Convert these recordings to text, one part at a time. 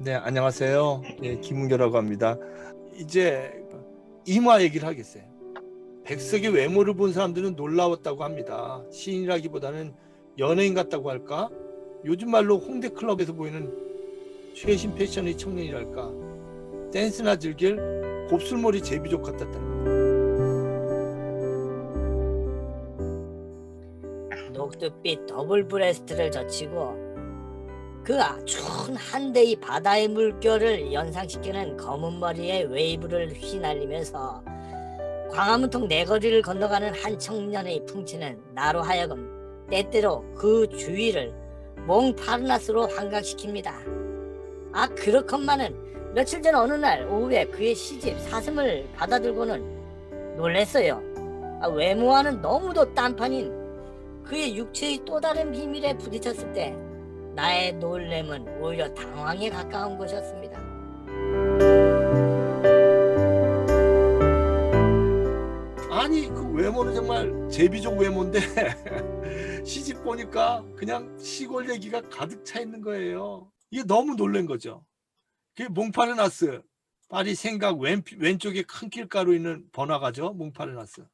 네, 안녕하세요. 예, 김은교라고 합니다. 이제 이마 얘기를 하겠어요. 백석의 외모를 본 사람들은 놀라웠다고 합니다. 시인이라기보다는 연예인 같다고 할까? 요즘 말로 홍대 클럽에서 보이는 최신 패션의 청년이랄까? 댄스나 즐길 곱슬머리 제비족 같았다는 거. 녹두빛 더블 브레스트를 젖히고 그 추운 한대의 바다의 물결을 연상시키는 검은 머리에 웨이브를 휘날리면서 광화문통 내거리를 건너가는 한 청년의 풍치는 나로 하여금 때때로 그 주위를 몽파르나스로 환각시킵니다. 그렇건만은 며칠 전 어느 날 오후에 그의 시집 사슴을 받아들고는 놀랬어요. 외모와는 너무도 딴판인 그의 육체의 또 다른 비밀에 부딪혔을 때 나의 놀램은 오히려 당황에 가까운 것이었습니다. 아니, 그 외모는 정말 제비족 외모인데 시집 보니까 그냥 시골 얘기가 가득 차 있는 거예요. 이게 너무 놀란 거죠. 그게 몽파르나스, 파리 생각 왼쪽에 큰 길가로 있는 번화가죠. 몽파르나스.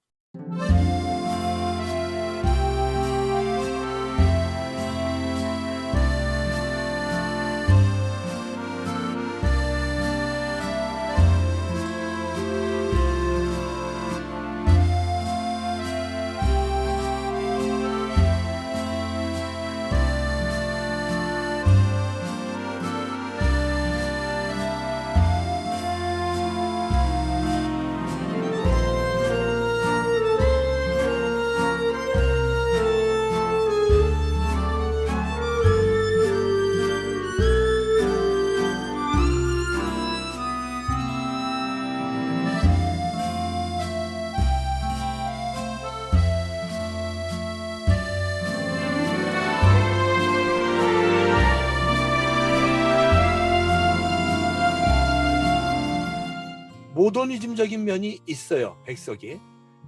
모더니즘적인 면이 있어요, 백석이.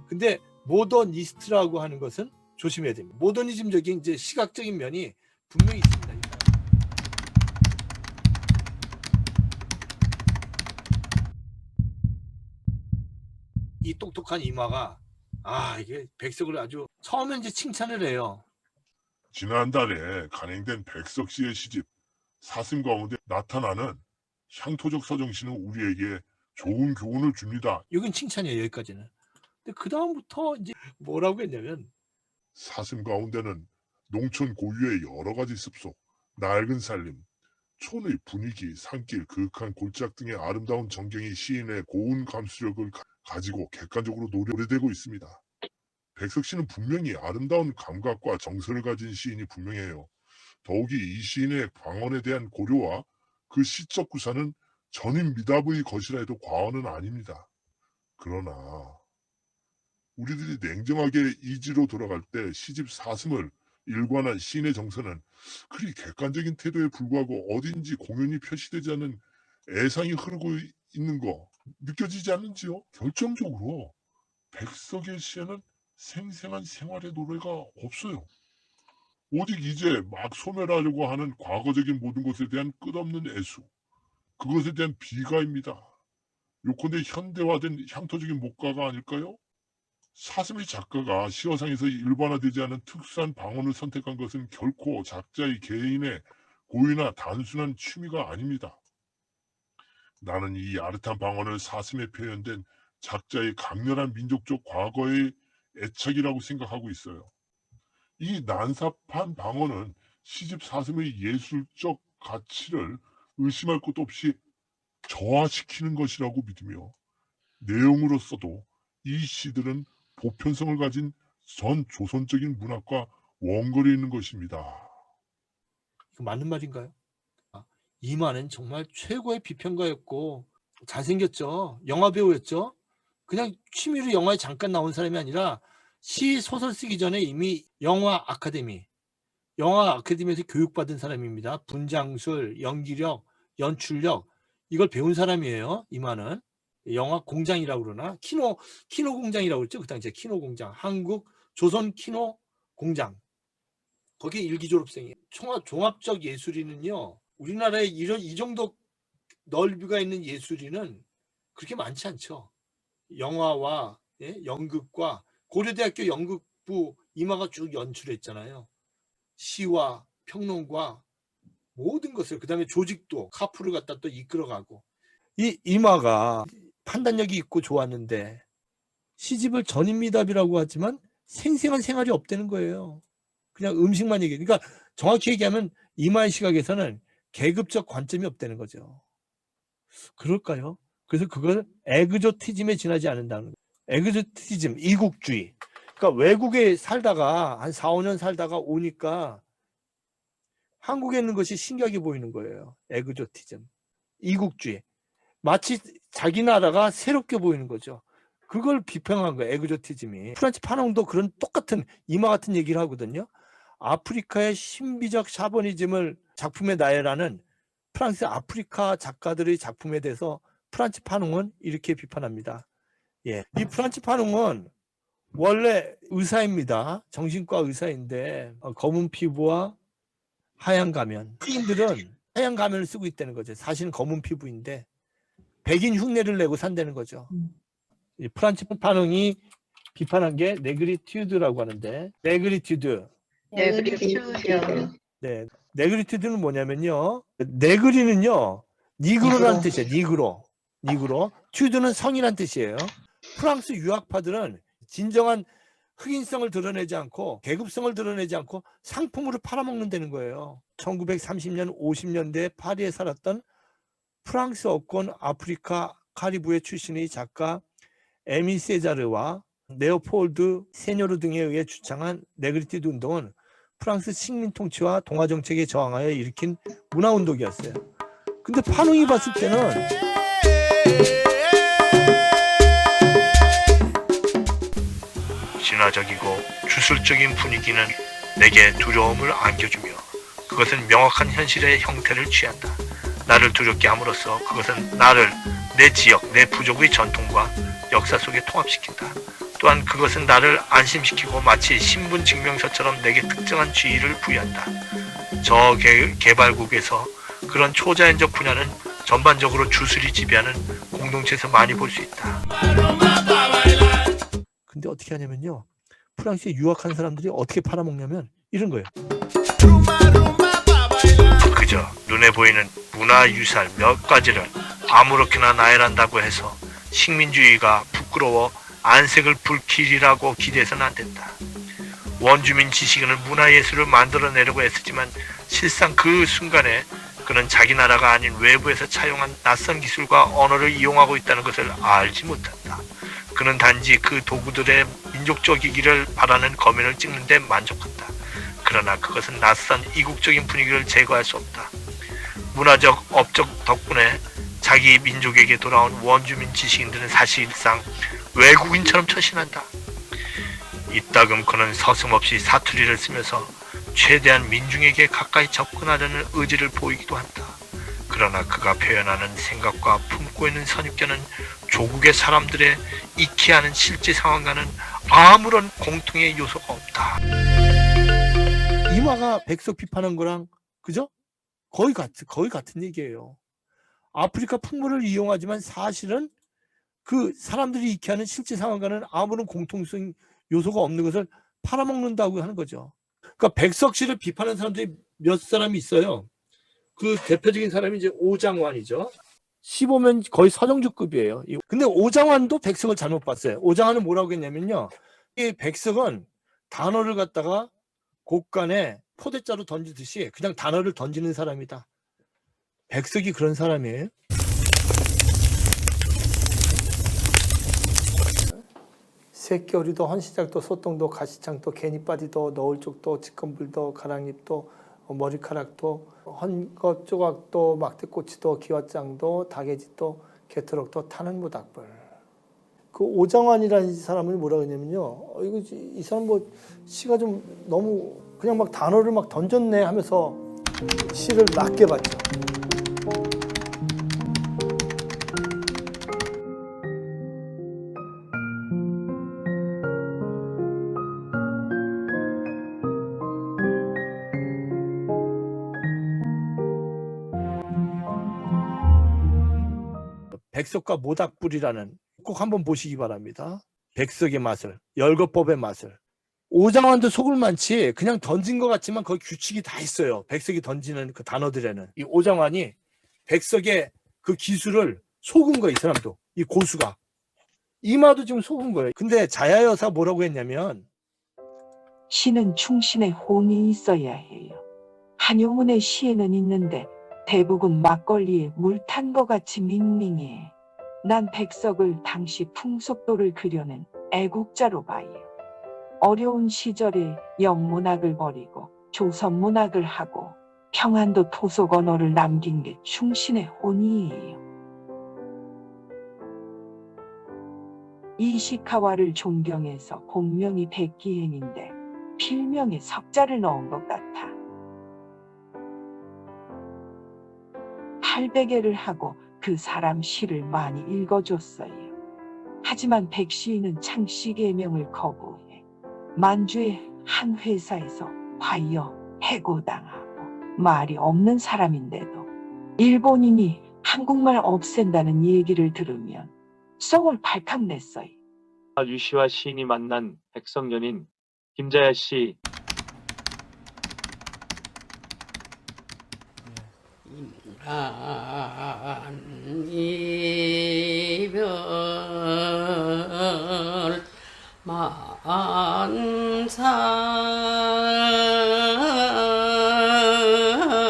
근데 모더니스트라고 하는 것은 조심해야 됩니다. 모더니즘적인 이제 시각적인 면이 분명히 있습니다. 이 똑똑한 이마가 이게 백석을 아주 처음에 이제 칭찬을 해요. 지난달에 간행된 백석 씨의 시집 사슴 가운데 나타나는 향토적 서정시는 우리에게 좋은 교훈을 줍니다. 이건 칭찬이에요, 여기까지는. 근데 그 다음부터 이제 뭐라고 했냐면 사슴 가운데는 농촌 고유의 여러 가지 습속, 낡은 살림, 촌의 분위기, 산길, 그윽한 골짝 등의 아름다운 전경이 시인의 고운 감수력을 가지고 객관적으로 노래되고 있습니다. 백석 씨는 분명히 아름다운 감각과 정서를 가진 시인이 분명해요. 더욱이 이 시인의 방언에 대한 고려와 그 시적 구사는 전인 미답의 것이라 해도 과언은 아닙니다. 그러나 우리들이 냉정하게 이지로 돌아갈 때 시집 사슴을 일관한 시인의 정서는 그리 객관적인 태도에 불구하고 어딘지 공연히 표시되지 않는 애상이 흐르고 있는 거 느껴지지 않는지요? 결정적으로 백석의 시에는 생생한 생활의 노래가 없어요. 오직 이제 막 소멸하려고 하는 과거적인 모든 것에 대한 끝없는 애수, 그것에 대한 비가입니다. 요컨대 현대화된 향토적인 목가가 아닐까요? 사슴의 작가가 시어상에서 일반화되지 않은 특수한 방언을 선택한 것은 결코 작자의 개인의 고유나 단순한 취미가 아닙니다. 나는 이 아릇한 방언을 사슴에 표현된 작자의 강렬한 민족적 과거의 애착이라고 생각하고 있어요. 이 난삽한 방언은 시집 사슴의 예술적 가치를 의심할 것도 없이 저하시키는 것이라고 믿으며 내용으로서도 이 시들은 보편성을 가진 전 조선적인 문학과 원거리에 있는 것입니다. 이거 맞는 말인가요? 이마는 정말 최고의 비평가였고 잘생겼죠. 영화 배우였죠. 그냥 취미로 영화에 잠깐 나온 사람이 아니라 시 소설 쓰기 전에 이미 영화 아카데미에서 교육받은 사람입니다. 분장술, 연기력, 연출력 이걸 배운 사람이에요. 이마는 영화 공장이라고 그러나 키노 공장이라고 그랬죠. 그 당시에 키노 공장, 한국 조선 키노 공장 거기 일기 졸업생이에요. 종합적 예술인은요. 우리나라에 이 정도 넓이가 있는 예술인은 그렇게 많지 않죠. 영화와 연극과 고려대학교 연극부 이마가 쭉 연출했잖아요. 시와 평론과 모든 것을, 그다음에 조직도 카프를 갖다 또 이끌어가고, 이 이마가 판단력이 있고 좋았는데 시집을 전입미답이라고 하지만 생생한 생활이 없다는 거예요. 그냥 음식만 얘기해. 그러니까 정확히 얘기하면 이마의 시각에서는 계급적 관점이 없다는 거죠. 그럴까요? 그래서 그걸 에그조티즘에 지나지 않는다는 거예요. 에그조티즘, 이국주의. 그러니까 외국에 살다가 한 4, 5년 살다가 오니까 한국에 있는 것이 신기하게 보이는 거예요. 에그조티즘, 이국주의. 마치 자기 나라가 새롭게 보이는 거죠. 그걸 비평한 거예요. 에그조티즘이. 프란츠 파농도 그런 똑같은 이마 같은 얘기를 하거든요. 아프리카의 신비적 샤머니즘을 작품에 나열하는 프랑스 아프리카 작가들의 작품에 대해서 프란츠 파농은 이렇게 비판합니다. 이 프란츠 파농은 원래 의사입니다. 정신과 의사인데 검은 피부와 하얀 가면. 흑인들은 하얀 가면을 쓰고 있다는 거죠. 사실은 검은 피부인데 백인 흉내를 내고 산다는 거죠. 이 프란츠 파농이 비판한 게 네그리튜드라고 하는데, 네그리튜드. 네, 네그리튜드는 뭐냐면요. 네그리는요, 니그로라는 뜻이에요. 니그로. 튜드는 성이란 뜻이에요. 프랑스 유학파들은 진정한 흑인성을 드러내지 않고 계급성을 드러내지 않고 상품으로 팔아먹는다는 거예요. 1930년 50년대 파리에 살았던 프랑스 어권 아프리카 카리브해 출신의 작가 에미 세자르와 네오폴드 세뇨르 등에 의해 주창한 네그리티드 운동은 프랑스 식민 통치와 동아 정책에 저항하여 일으킨 문화 운동이었어요. 근데 파농이 봤을 때는 진화적이고 주술적인 분위기는 내게 두려움을 안겨주며 그것은 명확한 현실의 형태를 취한다. 나를 두렵게 함으로써 그것은 나를 내 지역, 내 부족의 전통과 역사 속에 통합시킨다. 또한 그것은 나를 안심시키고 마치 신분증명서처럼 내게 특정한 지위를 부여한다. 저개발국에서 그런 초자연적 분야는 전반적으로 주술이 지배하는 공동체에서 많이 볼 수 있다. 근데 어떻게 하냐면요. 프랑스에 유학한 사람들이 어떻게 팔아먹냐면 이런 거예요. 그저 눈에 보이는 문화유산 몇 가지를 아무렇게나 나열한다고 해서 식민주의가 부끄러워 안색을 불키리라고 기대해서는 안 된다. 원주민 지식인은 문화예술을 만들어내려고 애쓰지만 실상 그 순간에 그는 자기 나라가 아닌 외부에서 차용한 낯선 기술과 언어를 이용하고 있다는 것을 알지 못한다. 그는 단지 그 도구들의 민족적이기를 바라는 거면을 찍는 데 만족한다. 그러나 그것은 낯선 이국적인 분위기를 제거할 수 없다. 문화적 업적 덕분에 자기 민족에게 돌아온 원주민 지식인들은 사실상 외국인처럼 처신한다. 이따금 그는 서슴없이 사투리를 쓰면서 최대한 민중에게 가까이 접근하려는 의지를 보이기도 한다. 그러나 그가 표현하는 생각과 품고 있는 선입견은 조국의 사람들의 익히 아는 실제 상황과는 아무런 공통의 요소가 없다. 이마가 백석 비판한 거랑 그죠? 거의 같은 얘기예요. 아프리카 풍물을 이용하지만 사실은 그 사람들이 익히 하는 실제 상황과는 아무런 공통성 요소가 없는 것을 팔아먹는다고 하는 거죠. 그러니까 백석씨를 비판하는 사람들이 몇 사람이 있어요. 그 대표적인 사람이 이제 오장환이죠. 15면 거의 서정주급이에요. 근데 오장환도 백석을 잘못 봤어요. 오장환은 뭐라고 했냐면요. 이 백석은 단어를 갖다가 곡간에 포대자루 던지듯이 그냥 단어를 던지는 사람이다. 백석이 그런 사람이에요. 새겨리도 헌시작도 소똥도 가시창도 개니바디도 너울쪽도 지건불도 가랑잎도 머리카락도 헌것 조각도 막대꼬치도 기왓장도 다개짓도 개트럭도 타는 모닥불. 그 오장환이라는 사람은 뭐라고 했냐면요. 이거 이 사람 뭐 시가 좀 너무 그냥 막 단어를 막 던졌네 하면서 시를 낮게 봤죠. 백석과 모닥불이라는 꼭 한번 보시기 바랍니다. 백석의 맛을, 열거법의 맛을. 오장환도 속을 많지 그냥 던진 것 같지만 거기 규칙이 다 있어요. 백석이 던지는 그 단어들에는. 이 오장환이 백석의 그 기술을 속은 거예요. 이 사람도. 이 고수가. 이마도 지금 속은 거예요. 근데 자야여사 뭐라고 했냐면 시는 충신의 혼이 있어야 해요. 한용운의 시에는 있는데 대부분 막걸리에 물 탄 것 같이 밍밍해. 난 백석을 당시 풍속도를 그려낸 애국자로 봐요. 어려운 시절에 영문학을 버리고 조선문학을 하고 평안도 토속 언어를 남긴 게 충신의 혼이에요. 이시카와를 존경해서 본명이 백기행인데 필명에 석자를 넣은 것 같아. 800회를 하고 그 사람 시를 많이 읽어줬어요. 하지만 백시인은 창씨 계명을 거부해 만주의 한 회사에서 과여 해고당하고 말이 없는 사람인데도 일본인이 한국말 없앤다는 얘기를 들으면 썽을 발칵 냈어요. 유씨와 시인이 만난 백성연인 김자야 씨. 이별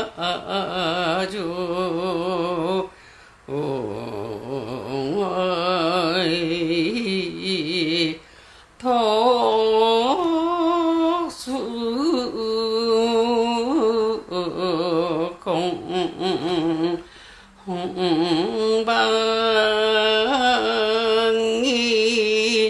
만사주 독수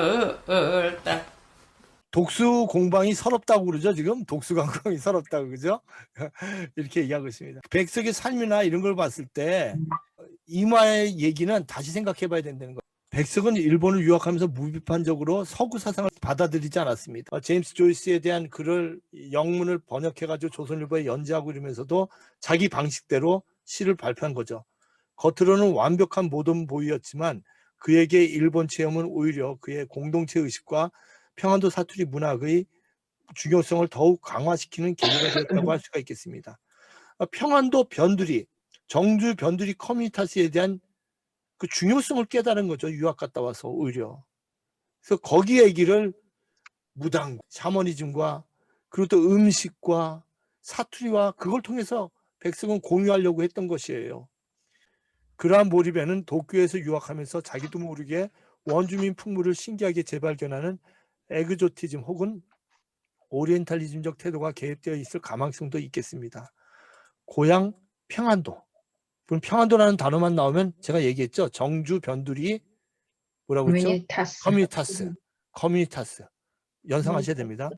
공방이 설다. 독수 공방이 서럽다고 그러죠. 지금 독수 공방이 서럽다고 그죠? 이렇게 얘기하고 있습니다. 백석의 삶이나 이런 걸 봤을 때 이마의 얘기는 다시 생각해 봐야 된다는 거예요. 백석은 일본을 유학하면서 무비판적으로 서구 사상을 받아들이지 않았습니다. 제임스 조이스에 대한 글을 영문을 번역해가지고 조선일보에 연재하고 이러면서도 자기 방식대로 시를 발표한 거죠. 겉으로는 완벽한 모던 보이였지만 그에게 일본 체험은 오히려 그의 공동체 의식과 평안도 사투리 문학의 중요성을 더욱 강화시키는 계기가 되었다고 할 수가 있겠습니다. 평안도 변두리, 정주 변두리 커뮤니타스에 대한 그 중요성을 깨달은 거죠. 유학 갔다 와서 오히려. 그래서 거기 얘기를 무당, 샤머니즘과 그리고 또 음식과 사투리와 그걸 통해서 백성은 공유하려고 했던 것이에요. 그러한 몰입에는 도쿄에서 유학하면서 자기도 모르게 원주민 풍물을 신기하게 재발견하는 에그조티즘 혹은 오리엔탈리즘적 태도가 개입되어 있을 가망성도 있겠습니다. 고향 평안도. 그럼 평안도라는 단어만 나오면 제가 얘기했죠. 정주 변두리 뭐라고 했죠? 커뮤니타스. 연상하셔야 됩니다.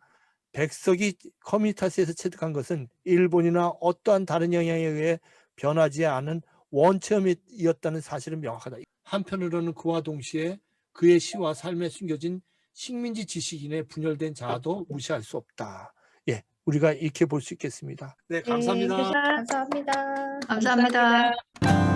백석이 커뮤니타스에서 체득한 것은 일본이나 어떠한 다른 영향에 의해 변하지 않은 원체험이었다는 사실은 명확하다. 한편으로는 그와 동시에 그의 시와 삶에 숨겨진 식민지 지식인의 분열된 자아도 무시할 수 없다. 예, 우리가 이렇게 볼 수 있겠습니다. 네, 감사합니다. 감사합니다. 감사합니다.